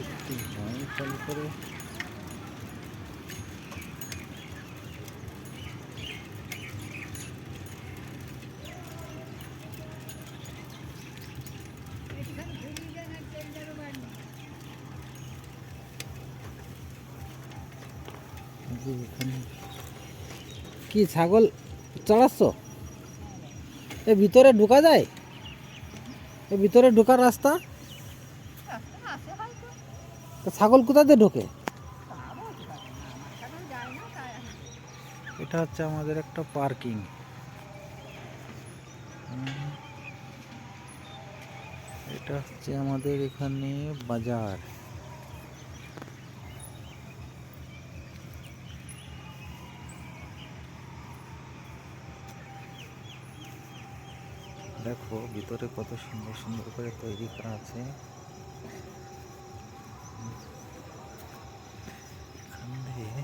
একটু হয় চালু করে। কি ছাগল চড়াচ্ছ? এ ভিতরে ঢোকা যায়? এ ভিতরে ঢোকার রাস্তা? তা ছাগল কোথা দিয়ে ঢোকে? এটা হচ্ছে আমাদের একটা পার্কিং। এটা হচ্ছে আমাদের এখানে বাজার। দেখো ভিতরে কত সুন্দর সুন্দর করে তৈরি করা আছে। এখানে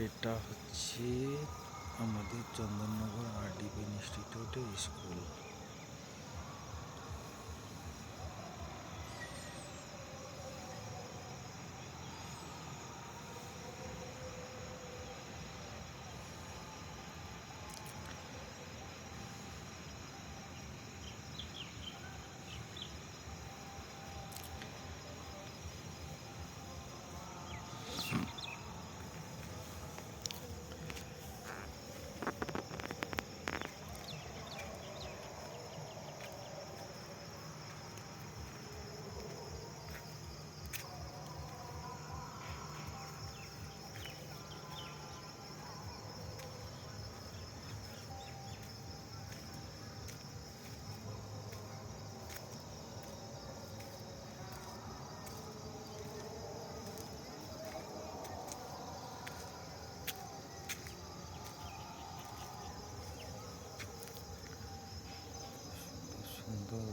এটা হচ্ছে আমাদের চন্দননগর RDP ইনস্টিটিউটের স্কুল। সুন্দর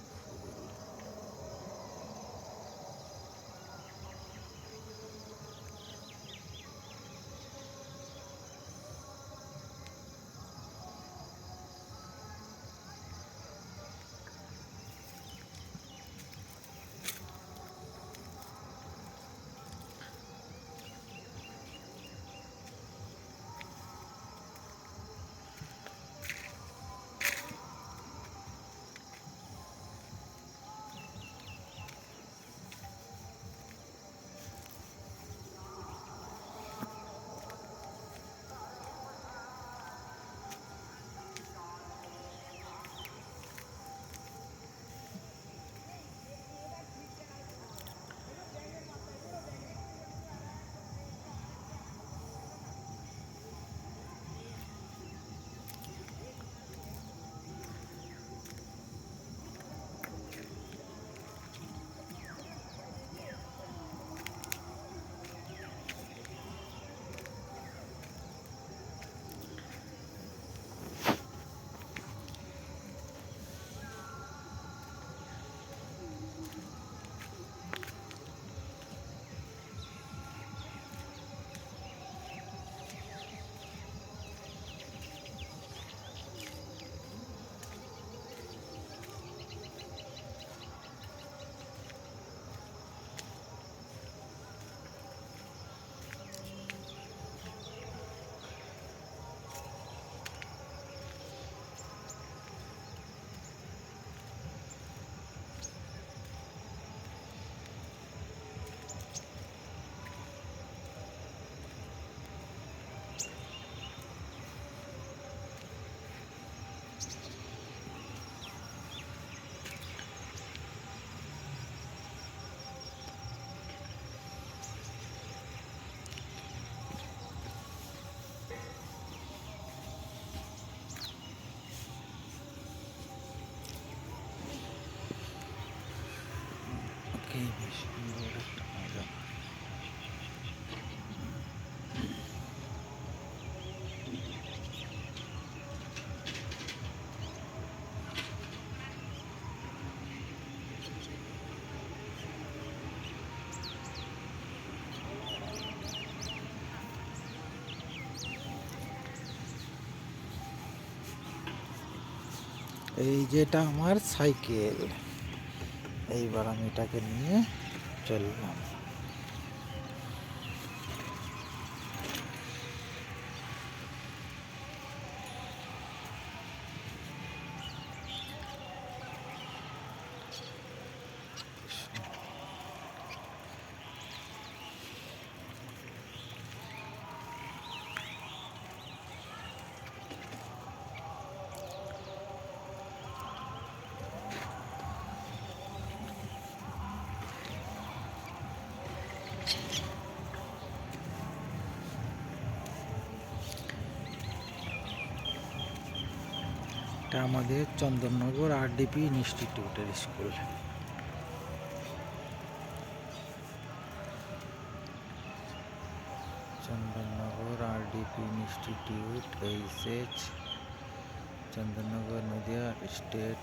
এই যেটা আমার সাইকেল, এইবার আমি এটাকে নিয়ে চললাম। এটা আমাদের চন্দননগর RDP ইনস্টিটিউটের school. Chandannagar RDP institute HS, Chandannagar, Nadia state.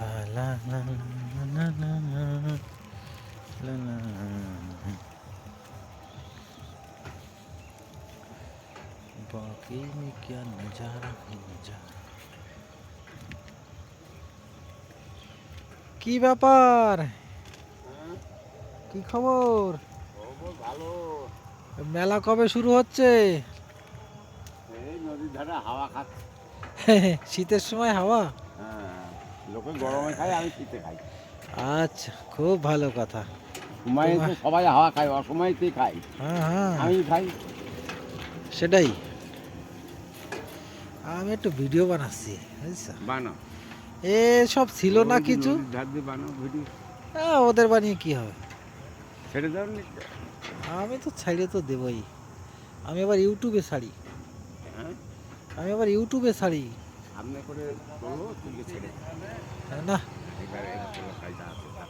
লা লা লা লা লা লা লা লা। बाकी में क्या नजारा है नजारा। কি ব্যাপার, কি খবর? ভালো। মেলা কবে শুরু হচ্ছে? এই নদীর ধারে হাওয়া খাচ্ছে। শীতের সময় হাওয়া? হ্যাঁ, লোকে গরমে খায়, আমি শীতে খাই। আচ্ছা, খুব ভালো কথা। সময়ে তো সবাই হাওয়া খায়, অসময়েতেই খাই। হ্যাঁ হ্যাঁ, আমি খাই। সেটাই। আমি একটু ভিডিও বানাচ্ছি, বুঝছো? বানাও। এ সব ছিল না কিছু। নদীর ধার দিয়ে বানাও ভিডিও। ওদের বানিয়ে কি হবে? ছেড়ে দাও নি। আমি তো ছাড়িয়ে তো দেবই। আমি আবার ইউটিউবে ছাড়ি। হ্যাঁ, আমি আবার ইউটিউবে ছাড়ি। সামনে করে তোলো, তুলে ছেড়ে দাও। না এবারে তোলো কায়দা আছে তার।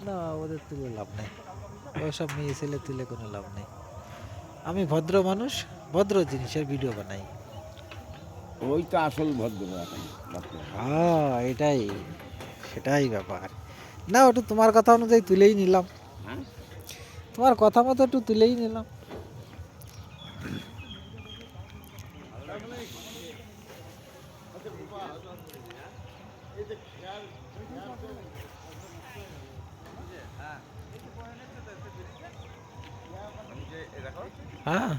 না, ওদের তুলে লাভ নেই। ওসব মেয়ে ছেলে তুলে কোনো লাভ নেই। আমি ভদ্র মানুষ, ভদ্র জিনিসের ভিডিও বানাই। ওই তো আসল ভদ্র এখন। হ্যাঁ, এটাই, সেটাই ব্যাপার। না, ওটা তোমার কথা অনুযায়ী তুলেই নিলাম। হ্যাঁ, তোমার কথা মতো একটু তুলেই নিলাম। হ্যাঁ,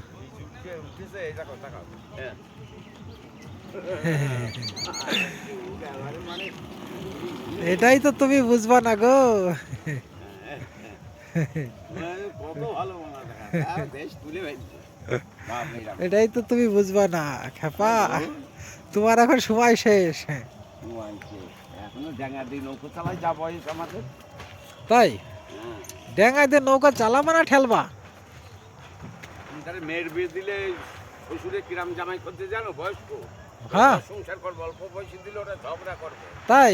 এটাই তো তুমি বুঝবা না গো। এটাই তো তুমি বুঝবা না খেপা। তোমার এখন সময় শেষ। এখনো ড্যাঙ্গা দিয়ে নৌকো চালাই, যা বয়স আমাদের। তাই ড্যাঙ্গায় দিয়ে নৌকা চালাবা না ঠেলবা? মেয়ের বিয়ে দিলে শ্বশুরে কিরাম জামাই করতে জানো, বয়স্ক। হ্যাঁ, সংসার করবো, অল্প বয়সে দিলে ওরা ঝগড়া করবে। তাই?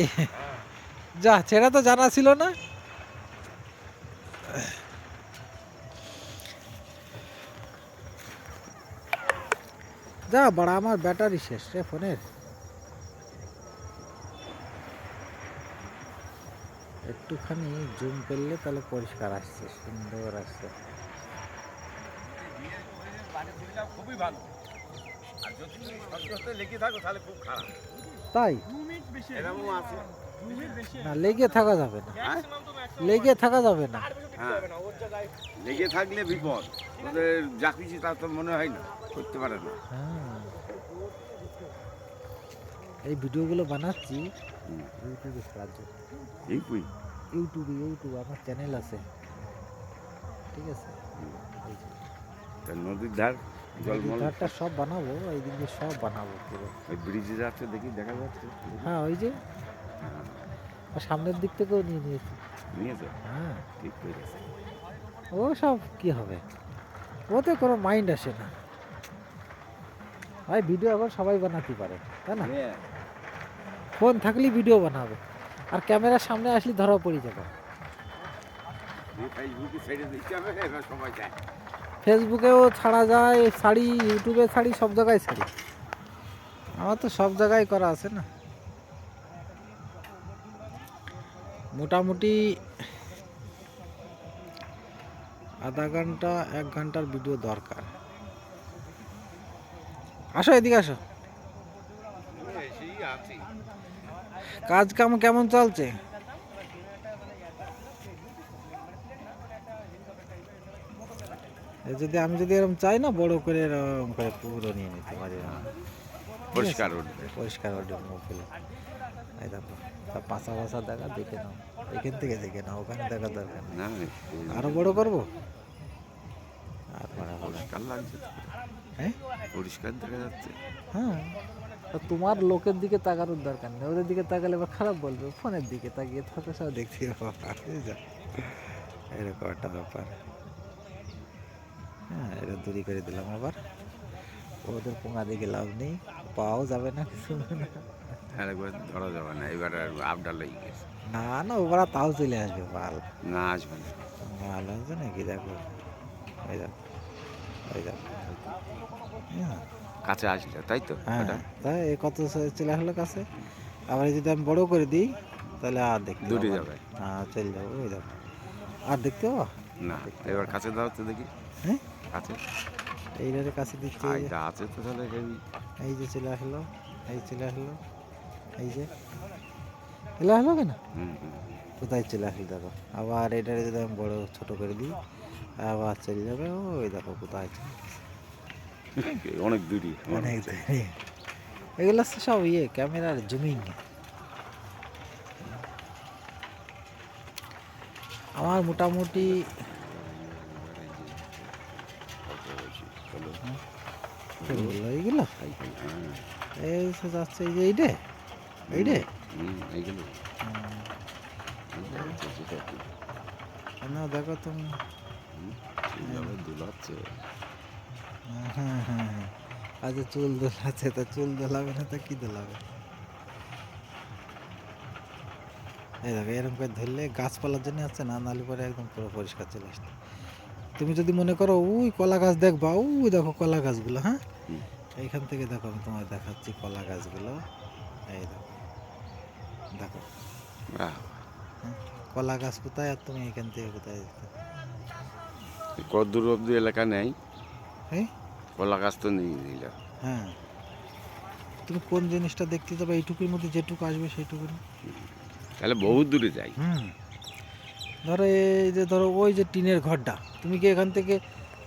যা, সেটা তো জানা ছিল না। যা বাড়া, আমার ব্যাটারি শেষ রে ফোনের। একটুখানি জুম করলে তাহলে পরিষ্কার আসছে, সুন্দর আসছে। খুবই ভালো। আর যদি লেগে থাকো তাহলে খুব খারাপ। তাই? এরকমও আছে। না লেগে থাকা যাবে না, হ্যাঁ লেগে থাকা যাবে না। হ্যাঁ লেগে থাকলে বিপদ, ওদের যা কিছু তা তো মনে হয় না, করতে পারে না। হ্যাঁ, এই ভিডিওগুলো বানাচ্ছি হুম, ইউটিউবে ছাড়ার জন্য। এই পুই ইউটিউবে আমার চ্যানেল আছে, ঠিক আছে। এই যে তা নদীর ধার জলমল ধারটা সব বানাবো, এই দিকে সব বানাবো পুরো। ওই ব্রিজে যাচ্ছে দেখি, দেখা যাচ্ছে। হ্যাঁ ওই যে আর সামনের দিক থেকেও নিয়ে নিয়েছি। নিয়েছে, হ্যাঁ ঠিক করে গেছে। ও সব কি হবে, ওতে কোনো মাইন্ড আসে না ভাই। ভিডিও এখন সবাই বানাতে পারে, তাই না? হ্যাঁ, ফোন থাকলেই ভিডিও বানাবে, আর ক্যামেরার সামনে আসলে ধরা পড়ে যাবে। এই ফেসবুকে ছেড়ে দিতে হবে, এবার সবাই যায়। ফেসবুকেও ছাড়া যায়, ছাড়ি, ইউটিউবে ছাড়ি, সব জায়গায় ছাড়ি। আমার তো সব জায়গায় করা আছে না। মোটামুটি আধা ঘন্টা 1 ঘন্টার ভিডিও দরকার। আসো এদিকে আসো। কাজ কাম কেমন চলছে? আমি যদি এরকম চাই না, বড় করে এরকম করে পুরো নিয়ে নিতে পারি না। পরিষ্কার উঠবে। পরিষ্কার ওটা মোবাইলে। এই দেখো সব পাশা পাশা দেখা, দেখে নাও, এখান থেকে দেখে নাও, ওখানে দেখা দরকার নেই। না আরো বড় করবো আর করা হবে। পরিষ্কার লাগছে তো। হ্যাঁ পরিষ্কার দেখা যাচ্ছে। হ্যাঁ, তা তোমার লোকের দিকে তাকানোর দরকার নেই, ওদের দিকে তাকালে আবার খারাপ বলবে। ফোনের দিকে তাকিয়ে থাকো, সব দেখতে পাবা, বুঝছো? এরকম একটা ব্যাপার। হ্যাঁ, এটা দূরি করে দিলাম আবার। ওদের পোঙা দিকে লাভ নেই, পাওয়াও যাবে না, কিছু না। আর একবার ধরা যাবে না, এবার আর আপডাল হয়ে গেছে। না না, ওরা তাও চলে আসবে মাল। না আসবে না। মাল আসবে নাকি? দেখো ওই দেখো, ওই দেখো। হ্যাঁ কাছে আসলে তাই তো হ্যাঁ, ওটা তাই এ কত চলে আসলো কাছে। আবার যদি আমি বড় করে দিই, তাহলে আর দেখতে দূরে পাবো না। যাবে। হ্যাঁ চলে যাবো, ওই দেখো, আর দেখতে পাবো না, এবার কাছে দাও তো দেখি। হ্যাঁ, কাছে এইটারে কাছে দিচ্ছি। এই যে, আইটা আছে তো তাহলে এই যে চলে আসলো, এই চলে আসলো, এই যে চলে আসলো কেন, হুম হুম। কোথায় চলে আসলো দেখো। আবার এটারে যদি আমি বড় ছোট করে দিই, আবার চলে যাবে, ওই দেখো কোথায় চলে গেছে। অনেক দূরই অনেক দেরি। এগুলো হচ্ছে সব ক্যামেরার জুমিং। আমার মোটামুটি এইগুলো এই সে যাচ্ছে, এই যে এইটে এইটে এইগুলো না, দেখো তুমি। দুলাচ্ছে। হ্যাঁ হ্যাঁ হ্যাঁ, আচ্ছা চুল দোলাচ্ছে, তা চুল দোলাবে না তো কি দোলাবে? এই দেখো এরকম করে ধরলে গাছপালার জন্য আছে না, নালি পরে একদম পুরো পরিষ্কার চলে আসতো। তুমি যদি মনে করো ওই কলা গাছ দেখবা, ওই দেখো কলা গাছগুলো, হ্যাঁ এইখান থেকে দেখো, আমি তোমায় দেখাচ্ছি কলা গাছগুলো। এই দেখো, দেখো হ্যাঁ, কলা গাছ কোথায়, আর তুমি এখান থেকে কোথায়? কত দূর অব্দি এলাকা নেই, হ্যাঁ কলা গাছ তো নেই নিল। হ্যাঁ, তুমি কোন জিনিসটা দেখতে যাবে, এইটুকুর মধ্যে যেটুকু আসবে সেইটুকু। তাহলে বহুত দূরে যাই। ধরো এই যে ধরো ওই যে টিনের ঘরটা, তুমি কি এখান থেকে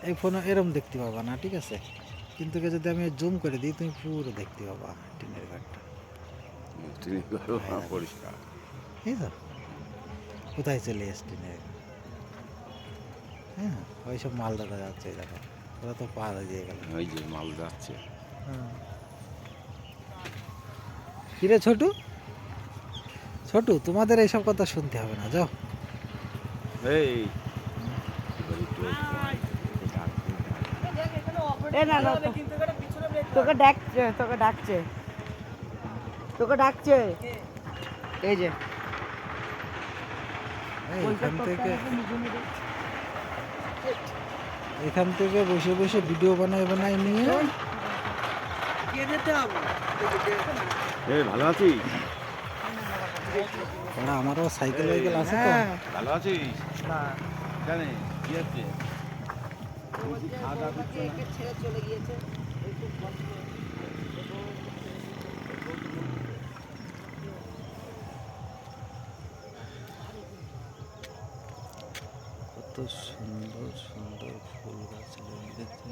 এই ফোনে এরম দেখতে পাবা না, ঠিক আছে? কিন্তু যদি আমি জুম করে দিই, তুমি পুরো দেখতে পাবা টিনের ঘরটা। পরিষ্কার এই তো কোথায় চলে এসছে টিনের। হ্যাঁ, ওই সব মাল দেখা যাচ্ছে, এই দেখো ওরা তো পাহাড় দিয়ে গেল। ওই যে মাল যাচ্ছে। কিরে ছোটু, ছোটু তোমাদের এইসব কথা শুনতে হবে না, যাও। এই তোকে ডাকছে, তোকে ডাকছে, তোকে ডাকছে। এই যে এখান থেকে বসে বসে ভিডিও বানাই নিয়ে। এই ভালো আছিস? ওরা আমারও সাইকেল ওয়াইকেল আছে তো। ভালো আছিস? জানে কি আছে? খাওয়া দাওয়া করছে না? ছেড়ে চলে গিয়েছে। সুন্দর সুন্দর ফুল গাছ লেগেছে।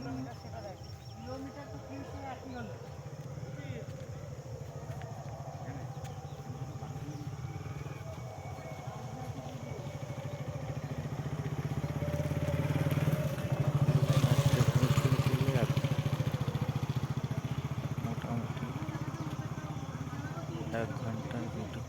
মোটামুটি 1 ঘন্টার ভিডিও।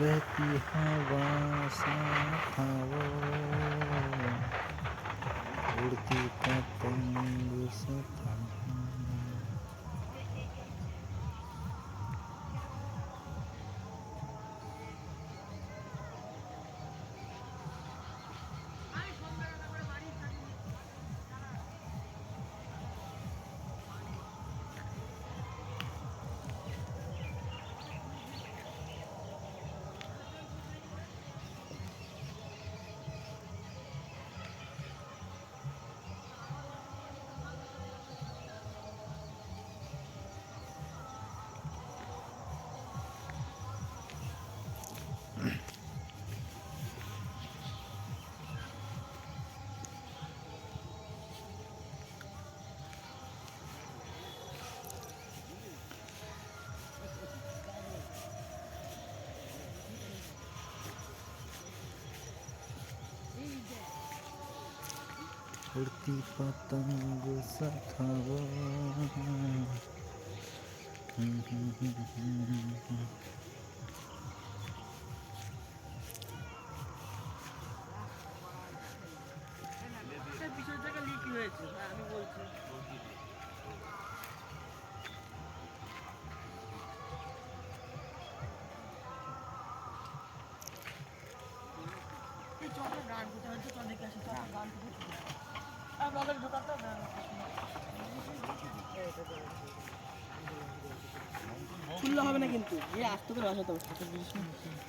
बहती हवा साथ हवा, उड़ती पतंग साथ हवा। उड़ती पतंग साथ हवा।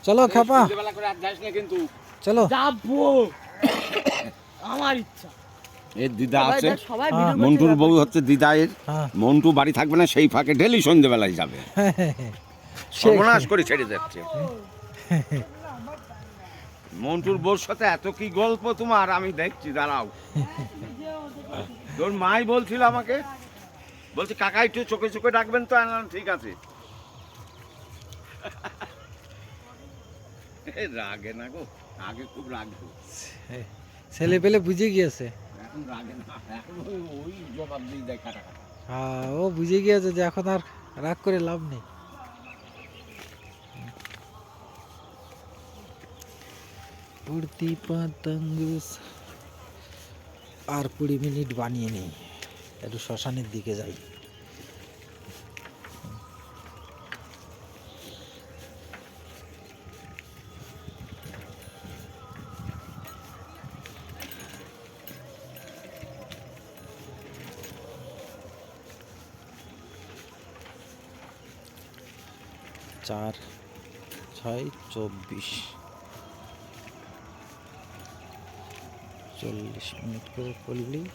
चलो खापा বেলা করে আর যাস না কিন্তু चलो যাবো আমার ইচ্ছা এর দিদা আছে সবাই হ্যাঁ। মন্টুর বউ হচ্ছে দিদায়ের হ্যাঁ মন্টু বাড়ি থাকবে না সেই ফাঁকে ডেলি সন্ধ্যেবেলায় যাবে সর্বনাশ করে ছেড়ে যাচ্ছে মন্টুর বউর সাথে এত কি গল্প তোমার আমি দেখছি দাঁড়াও তোর মাই বলছিল আমাকে বলছে কাকা একটু চোখে চোখে ডাকবেন তো আমি বললাম, ঠিক আছে রাগে না গো আগে খুব রাগতো ছেলে পেলে বুঝে গিয়েছে এখন রাগে না এখন ওই জবাব দিয়ে দেয় কাটা কাটা হ্যাঁ ও বুঝে গিয়েছে যে এখন আর রাগ করে লাভ নেই उड़ती पतंग আর 20 মিনিট বানিয়ে নেই একটু শ্মশানের দিকে যাই 4-6-24 40 মিনিট করে করলেই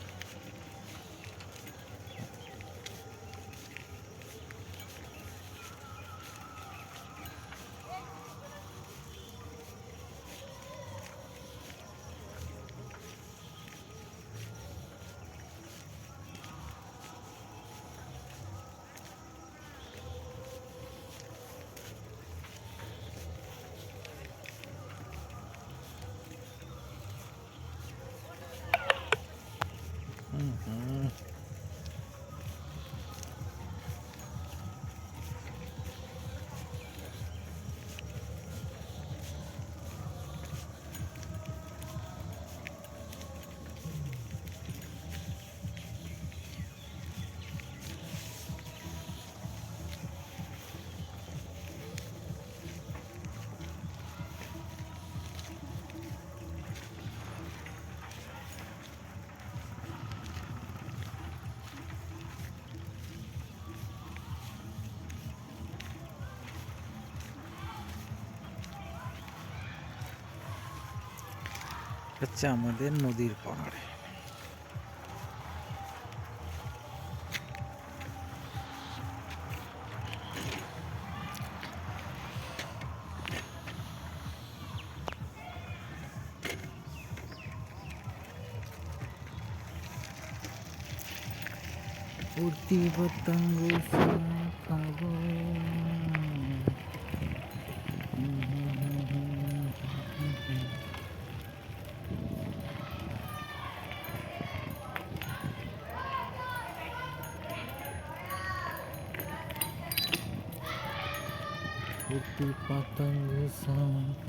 হচ্ছে আমাদের নদীর পাড়। উড়তি পতঙ্গ খাবো उड़ती पतंग साथ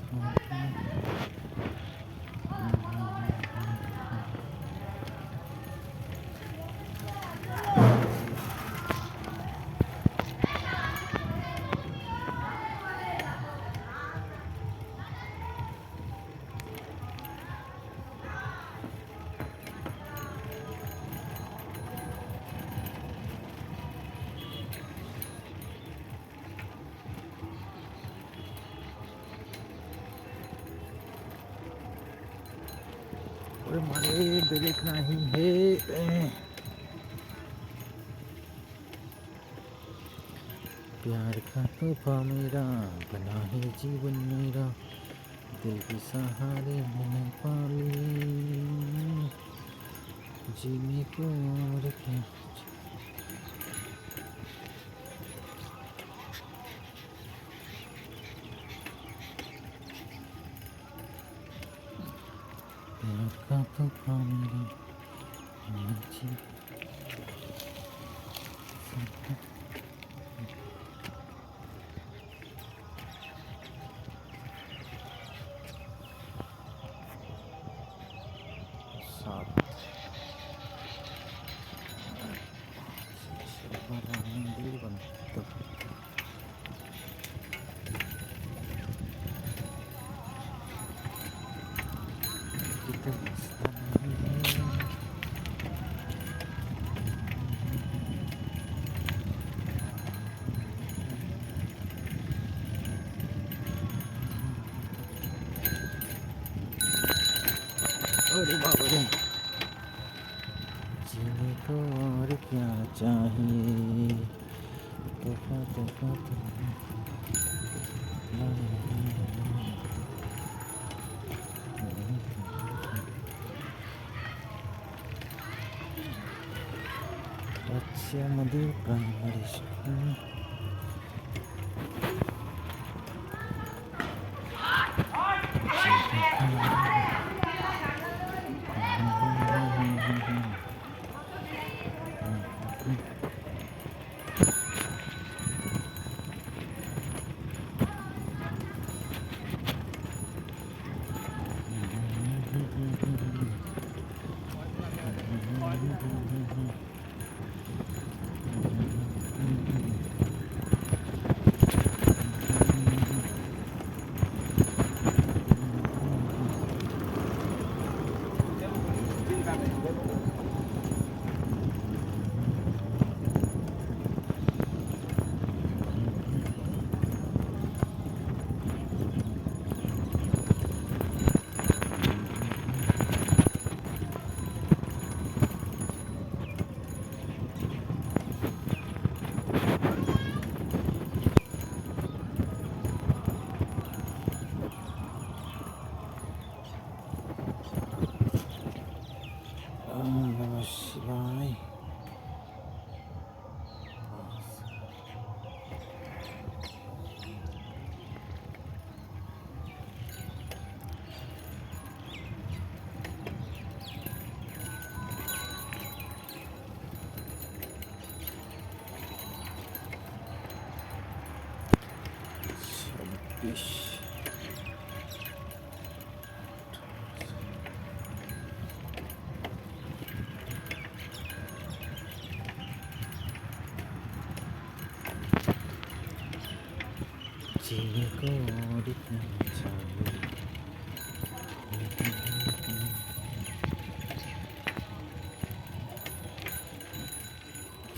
और मारे ब्रेक नहीं है। प्यार का तोहफा मेरा बना है जीवन मेरा, दिल के सहारे मैंने पाली जीने को और क्या। प्यार का तोहफा मेरा अरे बाबा रे, जीने को और क्या चाहिए। तोहफा तोहफा अच्छा मधुर प्राइमरी स्कूल। ইস, চিনি করি চাই।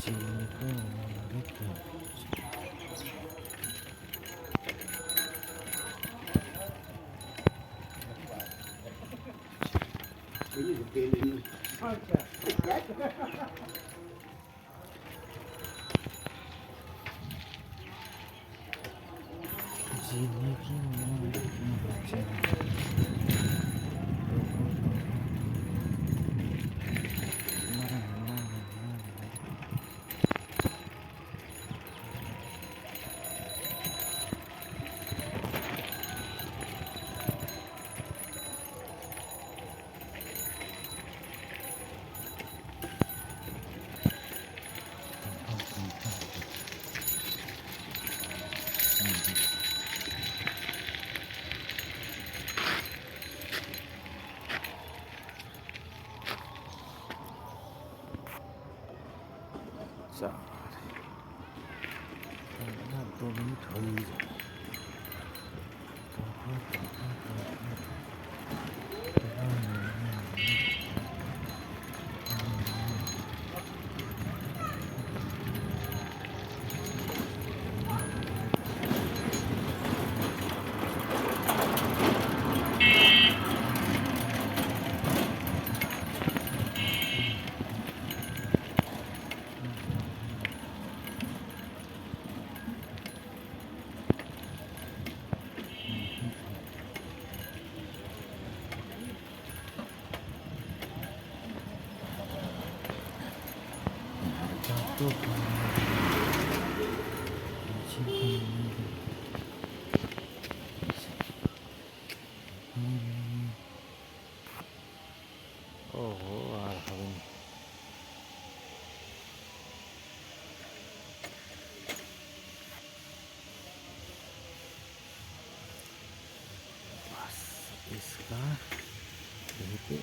চিনি করি চিনি চার, 2 মিনিট হয়েই যাবে। ওহো, আর হবে না। बस इसका यहीं पे